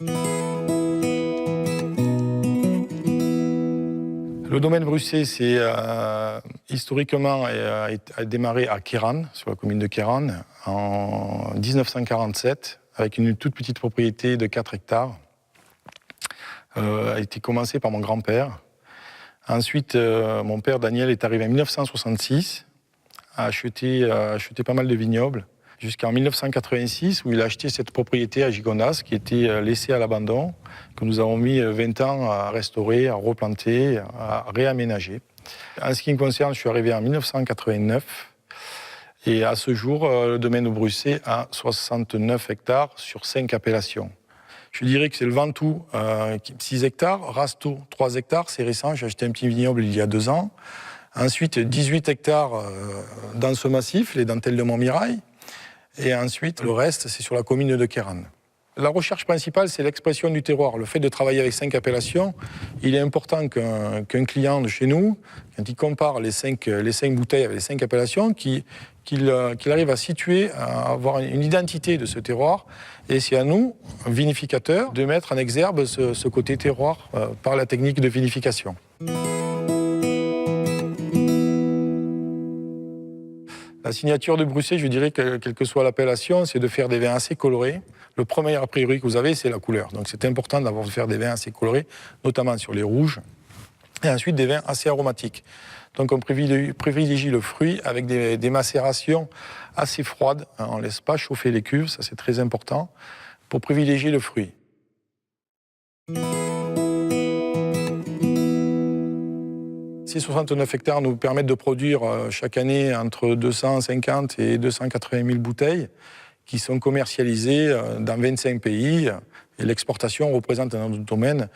Le domaine Brussais, c'est historiquement a démarré à Kéran, sur la commune de Kéran, en 1947, avec une toute petite propriété de 4 hectares. A été commencé par mon grand-père. Ensuite, mon père Daniel est arrivé en 1966, a acheté pas mal de vignobles, jusqu'en 1986, où il a acheté cette propriété à Gigondas, qui était laissée à l'abandon, que nous avons mis 20 ans à restaurer, à replanter, à réaménager. En ce qui me concerne, je suis arrivé en 1989, et à ce jour, le domaine de Brussais a 69 hectares sur 5 appellations. Je dirais que c'est le Ventoux, 6 hectares, Rasteau, 3 hectares, c'est récent, j'ai acheté un petit vignoble il y a 2 ans. Ensuite, 18 hectares dans ce massif, les dentelles de Montmirail. Et ensuite, le reste, c'est sur la commune de Kéran. La recherche principale, c'est l'expression du terroir. Le fait de travailler avec 5 appellations, il est important qu'un client de chez nous, quand il compare les 5 bouteilles avec les 5 appellations, qu'il arrive à situer, à avoir une identité de ce terroir. Et c'est à nous, vinificateurs, de mettre en exergue ce côté terroir par la technique de vinification. La signature de Brussais, je dirais que quelle que soit l'appellation, c'est de faire des vins assez colorés. Le premier a priori que vous avez, c'est la couleur. Donc c'est important de faire des vins assez colorés, notamment sur les rouges. Et ensuite des vins assez aromatiques. Donc on privilégie le fruit avec des macérations assez froides. On ne laisse pas chauffer les cuves, ça c'est très important, pour privilégier le fruit. Ces 69 hectares nous permettent de produire chaque année entre 250 et 280 000 bouteilles qui sont commercialisées dans 25 pays. Et l'exportation représente dans notre domaine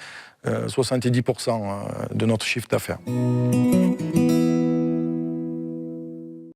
70% de notre chiffre d'affaires.